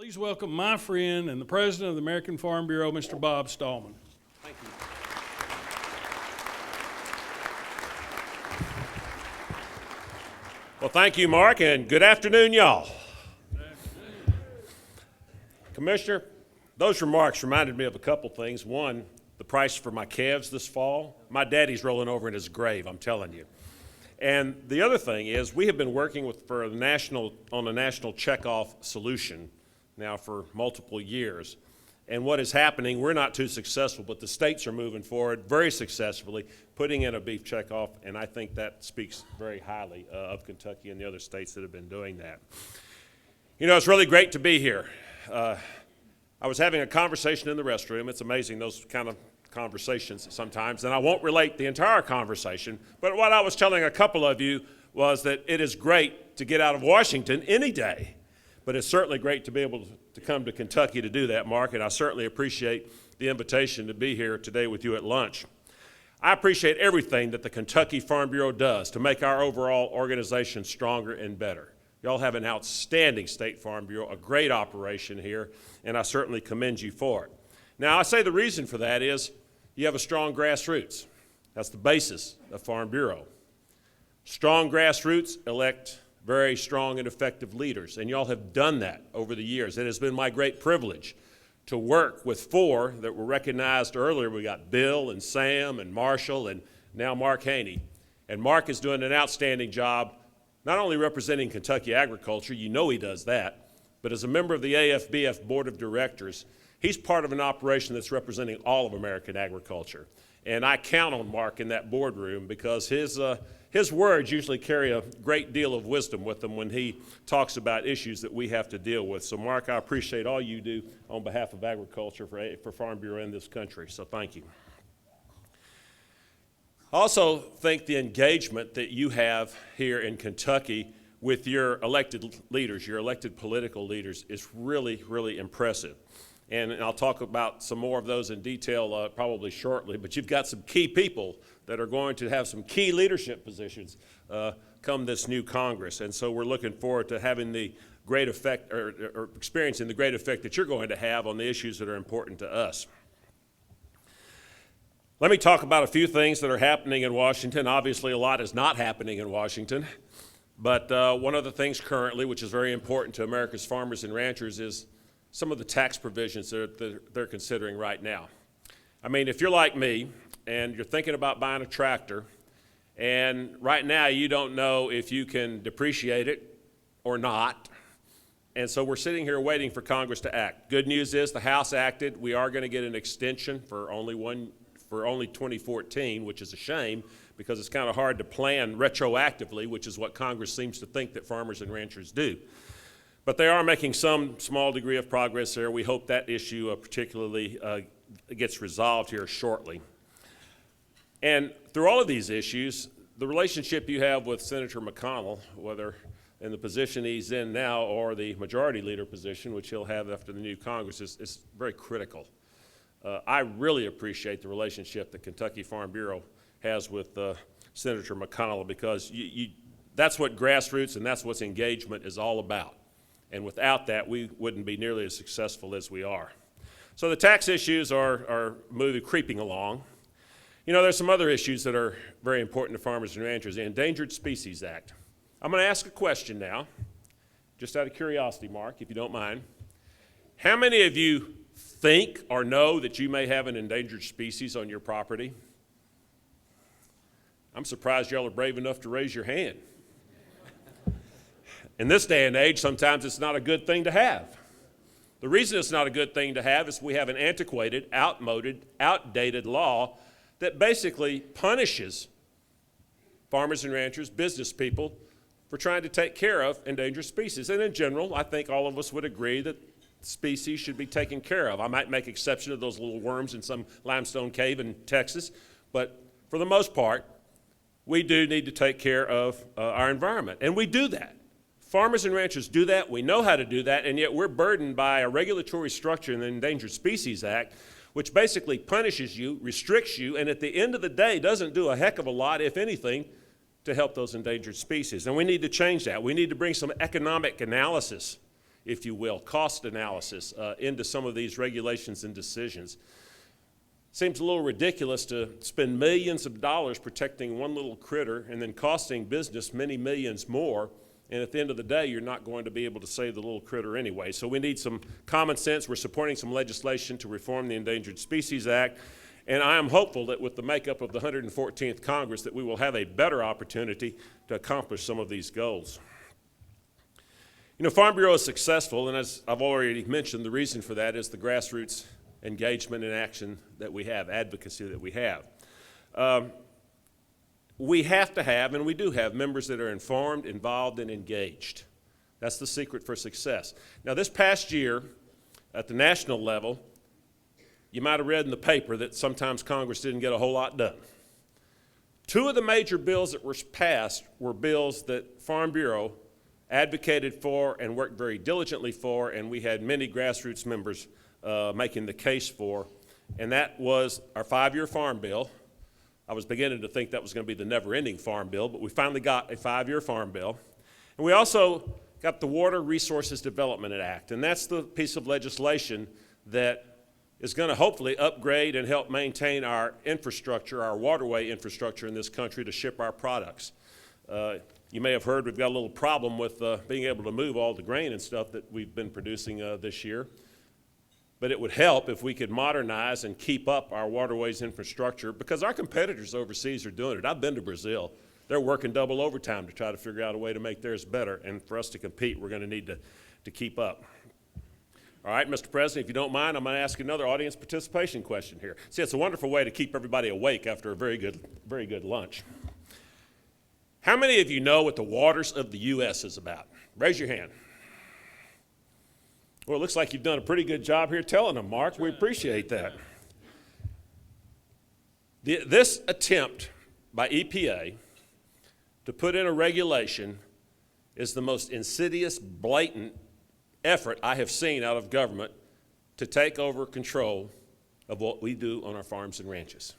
Please welcome my friend and the president of the American Farm Bureau, Mr. Bob Stallman. Thank you. Well, thank you, Mark, and good afternoon, y'all. Commissioner, those remarks reminded me of a couple things. One, the price for my calves this fall. My daddy's rolling over in his grave, I'm telling you. And the other thing is we have been working on a national checkoff solution now for multiple years. And what is happening, we're not too successful, but the states are moving forward very successfully, putting in a beef checkoff, and I think that speaks very highly of Kentucky and the other states that have been doing that. You know, it's really great to be here. I was having a conversation in the restroom. It's amazing, those kind of conversations sometimes, and I won't relate the entire conversation, but what I was telling a couple of you was that it is great to get out of Washington any day, but it's certainly great to be able to come to Kentucky to do that, Mark, and I certainly appreciate the invitation to be here today with you at lunch. I appreciate everything that the Kentucky Farm Bureau does to make our overall organization stronger and better. Y'all have an outstanding State Farm Bureau, a great operation here, and I certainly commend you for it. Now, I say the reason for that is you have a strong grassroots. That's the basis of Farm Bureau. Strong grassroots elect very strong and effective leaders, and y'all have done that over the years. It has been my great privilege to work with four that were recognized earlier. We got Bill and Sam and Marshall and now Mark Haney. And Mark is doing an outstanding job not only representing Kentucky agriculture, you know he does that, but as a member of the AFBF Board of Directors, he's part of an operation that's representing all of American agriculture. And I count on Mark in that boardroom because his words usually carry a great deal of wisdom with them when he talks about issues that we have to deal with. So Mark, I appreciate all you do on behalf of agriculture for Farm Bureau in this country, so thank you. I also think the engagement that you have here in Kentucky with your elected leaders, your elected political leaders, is really, really impressive. And I'll talk about some more of those in detail probably shortly, but you've got some key people that are going to have some key leadership positions come this new Congress. And so we're looking forward to having the great effect or experiencing the great effect that you're going to have on the issues that are important to us. Let me talk about a few things that are happening in Washington. Obviously, a lot is not happening in Washington, but one of the things currently, which is very important to America's farmers and ranchers, is some of the tax provisions that they're considering right now. I mean, if you're like me and you're thinking about buying a tractor, and right now you don't know if you can depreciate it or not, and so we're sitting here waiting for Congress to act. Good news is the House acted. We are going to get an extension for only 2014, which is a shame because it's kind of hard to plan retroactively, which is what Congress seems to think that farmers and ranchers do. But they are making some small degree of progress there. We hope that issue particularly gets resolved here shortly. And through all of these issues, the relationship you have with Senator McConnell, whether in the position he's in now or the majority leader position, which he'll have after the new Congress, is very critical. I really appreciate the relationship that Kentucky Farm Bureau has with Senator McConnell because that's what grassroots and that's what engagement is all about. And without that, we wouldn't be nearly as successful as we are. So the tax issues are creeping along. You know, there's some other issues that are very important to farmers and ranchers. The Endangered Species Act. I'm going to ask a question now, just out of curiosity, Mark, if you don't mind. How many of you think or know that you may have an endangered species on your property? I'm surprised y'all are brave enough to raise your hand. In this day and age, sometimes it's not a good thing to have. The reason it's not a good thing to have is we have an antiquated, outdated law that basically punishes farmers and ranchers, business people, for trying to take care of endangered species. And in general, I think all of us would agree that species should be taken care of. I might make exception of those little worms in some limestone cave in Texas, but for the most part, we do need to take care of our environment, and we do that. Farmers and ranchers do that, we know how to do that, and yet we're burdened by a regulatory structure in the Endangered Species Act, which basically punishes you, restricts you, and at the end of the day doesn't do a heck of a lot, if anything, to help those endangered species. And we need to change that. We need to bring some economic analysis if you will, cost analysis into some of these regulations and decisions. Seems a little ridiculous to spend millions of dollars protecting one little critter and then costing business many millions more, and at the end of the day, you're not going to be able to save the little critter anyway. So we need some common sense. We're supporting some legislation to reform the Endangered Species Act, and I am hopeful that with the makeup of the 114th Congress that we will have a better opportunity to accomplish some of these goals. You know, Farm Bureau is successful, and as I've already mentioned, the reason for that is the grassroots engagement and action that we have, advocacy that we have. We have to have, and we do have, members that are informed, involved, and engaged. That's the secret for success. Now, this past year, at the national level, you might have read in the paper that sometimes Congress didn't get a whole lot done. Two of the major bills that were passed were bills that Farm Bureau advocated for and worked very diligently for, and we had many grassroots members making the case for, and that was our 5-year farm bill. I was beginning to think that was going to be the never-ending farm bill, but we finally got a 5-year farm bill. And we also got the Water Resources Development Act, and that's the piece of legislation that is going to hopefully upgrade and help maintain our infrastructure, our waterway infrastructure in this country to ship our products. You may have heard we've got a little problem with being able to move all the grain and stuff that we've been producing this year. But it would help if we could modernize and keep up our waterways infrastructure, because our competitors overseas are doing it. I've been to Brazil. They're working double overtime to try to figure out a way to make theirs better. And for us to compete, we're going to need to keep up. All right, Mr. President, if you don't mind, I'm going to ask another audience participation question here. See, it's a wonderful way to keep everybody awake after a very good lunch. How many of you know what the waters of the U.S. is about? Raise your hand. Well, it looks like you've done a pretty good job here telling them, Mark. We appreciate that. This attempt by EPA to put in a regulation is the most insidious, blatant effort I have seen out of government to take over control of what we do on our farms and ranches.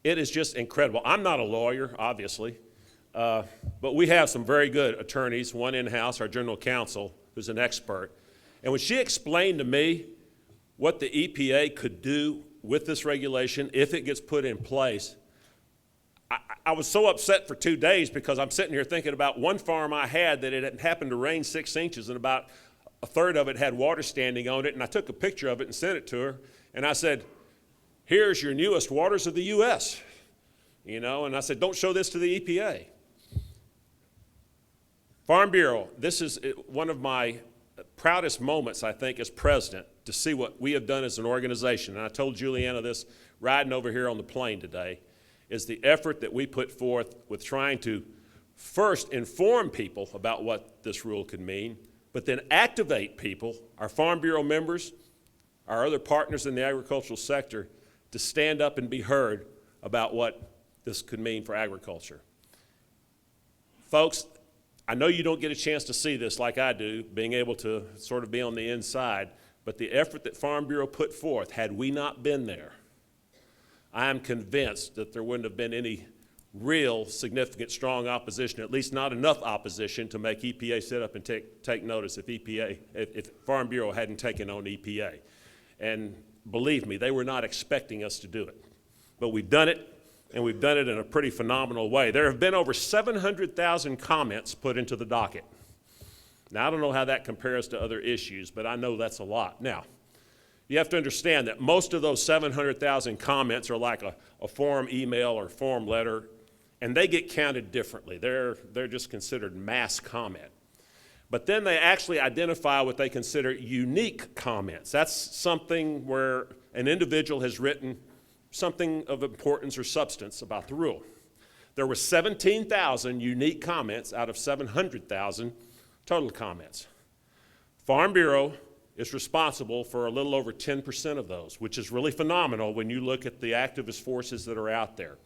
It is just incredible. I'm not a lawyer, obviously, but we have some very good attorneys, one in-house, our general counsel, who's an expert. And when she explained to me what the EPA could do with this regulation if it gets put in place, I was so upset for 2 days, because I'm sitting here thinking about one farm I had that it had happened to rain 6 inches and about a third of it had water standing on it, and I took a picture of it and sent it to her, and I said, here's your newest waters of the U.S., you know, and I said, don't show this to the EPA. Farm Bureau, this is one of my proudest moments, I think, as president, to see what we have done as an organization. And I told Juliana this riding over here on the plane today, is the effort that we put forth with trying to first inform people about what this rule could mean, but then activate people, our Farm Bureau members, our other partners in the agricultural sector, to stand up and be heard about what this could mean for agriculture. Folks, I know you don't get a chance to see this like I do, being able to sort of be on the inside, but the effort that Farm Bureau put forth, had we not been there, I am convinced that there wouldn't have been any real significant strong opposition, at least not enough opposition to make EPA sit up and take notice if Farm Bureau hadn't taken on EPA. And believe me, they were not expecting us to do it. But we've done it, and we've done it in a pretty phenomenal way. There have been over 700,000 comments put into the docket. Now, I don't know how that compares to other issues, but I know that's a lot. Now, you have to understand that most of those 700,000 comments are like a form email or form letter, and they get counted differently. They're just considered mass comment. But then they actually identify what they consider unique comments. That's something where an individual has written something of importance or substance about the rule. There were 17,000 unique comments out of 700,000 total comments. Farm Bureau is responsible for a little over 10% of those, which is really phenomenal when you look at the activist forces that are out there.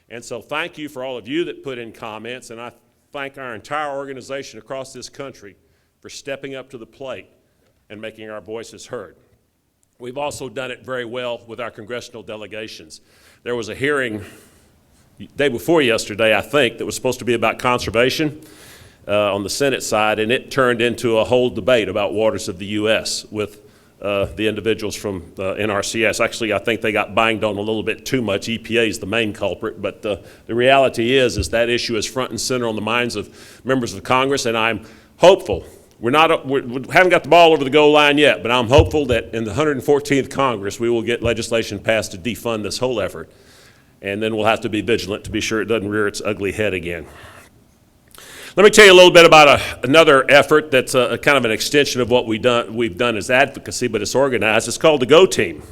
And so thank you for all of you that put in comments, and I thank our entire organization across this country for stepping up to the plate and making our voices heard. We've also done it very well with our congressional delegations. There was a hearing day before yesterday, I think, that was supposed to be about conservation. on the Senate side, and it turned into a whole debate about waters of the U.S. with the individuals from NRCS. Actually, I think they got banged on a little bit too much. EPA is the main culprit, but the reality is that issue is front and center on the minds of members of Congress, and I'm hopeful. We haven't got the ball over the goal line yet, but I'm hopeful that in the 114th Congress we will get legislation passed to defund this whole effort, and then we'll have to be vigilant to be sure it doesn't rear its ugly head again. Let me tell you a little bit about another effort that's kind of an extension of what we've done as advocacy, but it's organized. It's called the Go Team.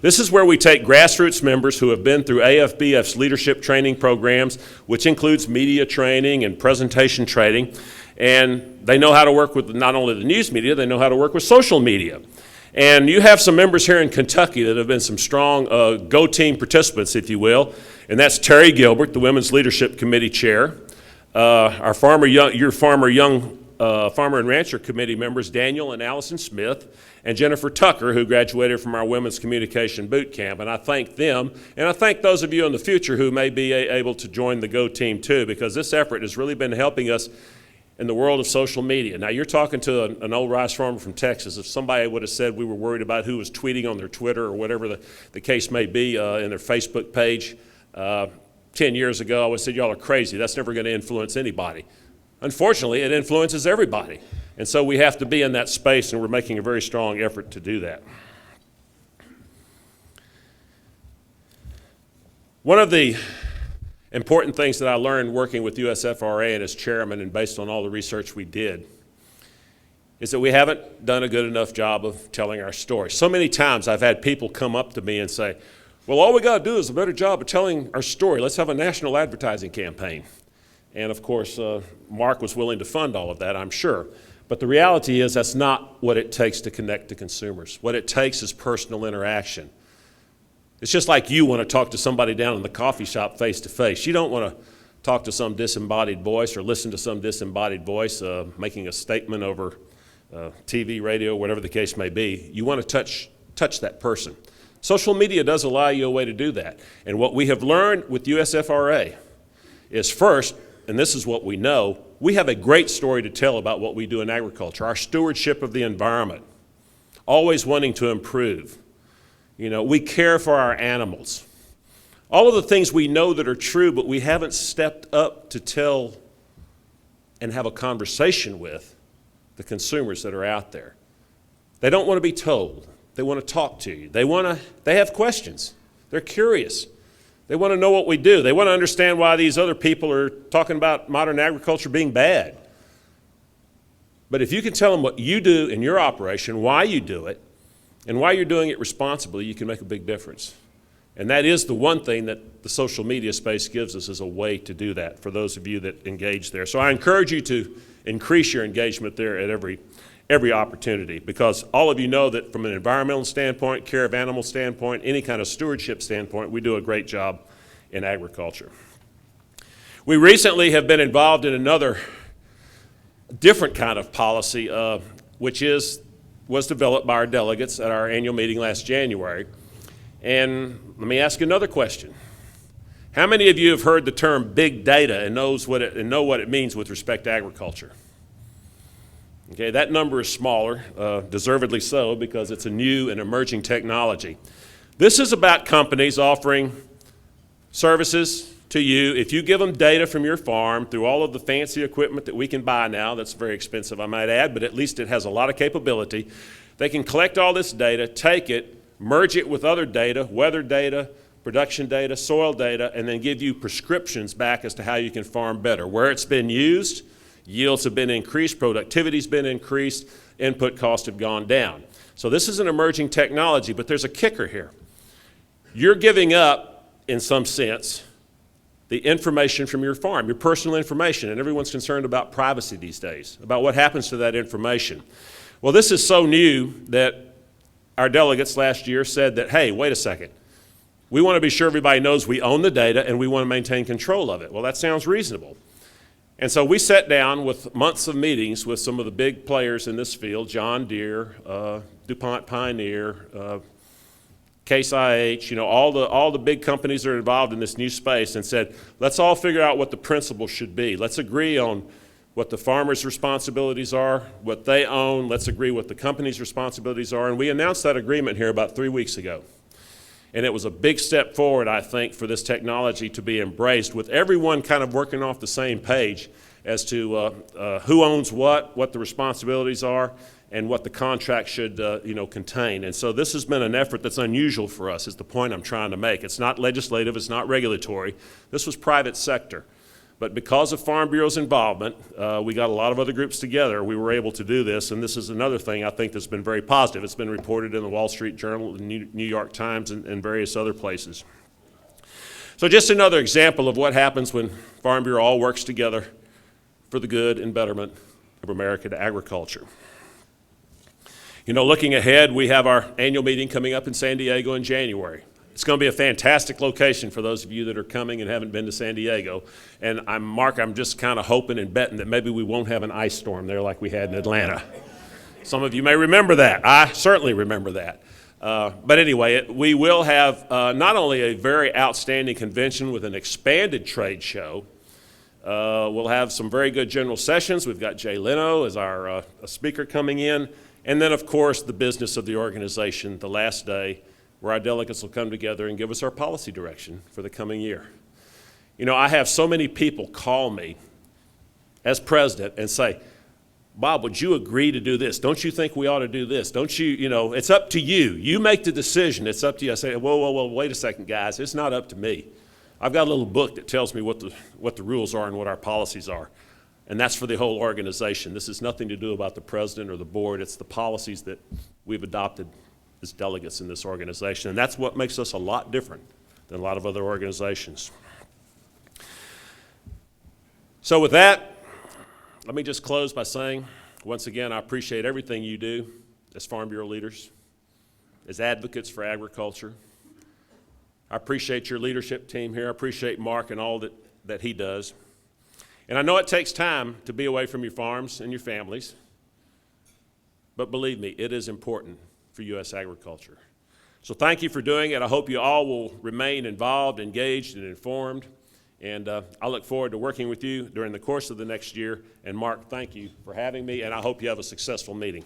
This is where we take grassroots members who have been through AFBF's leadership training programs, which includes media training and presentation training, and they know how to work with not only the news media, they know how to work with social media. And you have some members here in Kentucky that have been some strong Go Team participants, if you will, and that's Terry Gilbert, the Women's Leadership Committee Chair. Our Farmer and Rancher Committee members, Daniel and Allison Smith, and Jennifer Tucker, who graduated from our Women's Communication Boot Camp. And I thank them, and I thank those of you in the future who may be able to join the Go Team too, because this effort has really been helping us in the world of social media. Now, you're talking to an old rice farmer from Texas. If somebody would have said we were worried about who was tweeting on their Twitter or whatever the case may be in their Facebook page, 10 years ago, I would have said, y'all are crazy. That's never going to influence anybody. Unfortunately, it influences everybody. And so we have to be in that space, and we're making a very strong effort to do that. One of the important things that I learned working with USFRA and as chairman, and based on all the research we did, is that we haven't done a good enough job of telling our story. So many times I've had people come up to me and say, well, all we got to do is a better job of telling our story. Let's have a national advertising campaign. And of course, Mark was willing to fund all of that, I'm sure. But the reality is that's not what it takes to connect to consumers. What it takes is personal interaction. It's just like you want to talk to somebody down in the coffee shop face to face. You don't want to talk to some disembodied voice or listen to some disembodied voice making a statement over TV, radio, whatever the case may be. You want to touch that person. Social media does allow you a way to do that. And what we have learned with USFRA is first, and this is what we know, we have a great story to tell about what we do in agriculture, our stewardship of the environment, always wanting to improve. You know, we care for our animals. All of the things we know that are true, but we haven't stepped up to tell and have a conversation with the consumers that are out there. They don't want to be told. They want to talk to you. They have questions. They're curious. They want to know what we do. They want to understand why these other people are talking about modern agriculture being bad. But if you can tell them what you do in your operation, why you do it, and why you're doing it responsibly, you can make a big difference. And that is the one thing that the social media space gives us, is a way to do that for those of you that engage there. So I encourage you to increase your engagement there at every opportunity, because all of you know that from an environmental standpoint, care of animal standpoint, any kind of stewardship standpoint, we do a great job in agriculture. We recently have been involved in another different kind of policy, which was developed by our delegates at our annual meeting last January. And let me ask another question. How many of you have heard the term big data and know what it means with respect to agriculture? Okay, that number is smaller, deservedly so, because it's a new and emerging technology. This is about companies offering services to you. If you give them data from your farm through all of the fancy equipment that we can buy now, that's very expensive, I might add, but at least it has a lot of capability. They can collect all this data, take it, merge it with other data, weather data, production data, soil data, and then give you prescriptions back as to how you can farm better. Where it's been used, yields have been increased, productivity's been increased, input costs have gone down. So this is an emerging technology, but there's a kicker here. You're giving up, in some sense, the information from your farm, your personal information, and everyone's concerned about privacy these days, about what happens to that information. Well, this is so new that our delegates last year said that, hey, wait a second. We want to be sure everybody knows we own the data and we want to maintain control of it. Well, that sounds reasonable. And so we sat down with months of meetings with some of the big players in this field, John Deere, DuPont Pioneer, Case IH, all the big companies that are involved in this new space, and said, let's all figure out what the principles should be. Let's agree on what the farmers' responsibilities are, what they own. Let's agree what the company's responsibilities are. And we announced that agreement here about 3 weeks ago. And it was a big step forward, I think, for this technology to be embraced, with everyone kind of working off the same page as to who owns what the responsibilities are, and what the contract should contain. And so this has been an effort that's unusual for us, is the point I'm trying to make. It's not legislative, it's not regulatory. This was private sector. But because of Farm Bureau's involvement, we got a lot of other groups together. We were able to do this, and this is another thing I think that's been very positive. It's been reported in the Wall Street Journal, the New York Times, and various other places. So just another example of what happens when Farm Bureau all works together for the good and betterment of American agriculture. Looking ahead, we have our annual meeting coming up in San Diego in January. It's going to be a fantastic location for those of you that are coming and haven't been to San Diego. And I'm just kind of hoping and betting that maybe we won't have an ice storm there like we had in Atlanta. Some of you may remember that. I certainly remember that. But anyway, we will have not only a very outstanding convention with an expanded trade show, we'll have some very good general sessions. We've got Jay Leno as our speaker coming in. And then, of course, the business of the organization, the last day, where our delegates will come together and give us our policy direction for the coming year. I have so many people call me as president and say, Bob, would you agree to do this? Don't you think we ought to do this? Don't you, it's up to you. You make the decision. It's up to you. I say, whoa, wait a second, guys. It's not up to me. I've got a little book that tells me what the rules are and what our policies are. And that's for the whole organization. This has nothing to do about the president or the board. It's the policies that we've adopted as delegates in this organization. And that's what makes us a lot different than a lot of other organizations. So with that, let me just close by saying, once again, I appreciate everything you do as Farm Bureau leaders, as advocates for agriculture. I appreciate your leadership team here. I appreciate Mark and all that he does. And I know it takes time to be away from your farms and your families, but believe me, it is important for U.S. agriculture. So thank you for doing it. I hope you all will remain involved, engaged, and informed. And I look forward to working with you during the course of the next year. And Mark, thank you for having me, and I hope you have a successful meeting.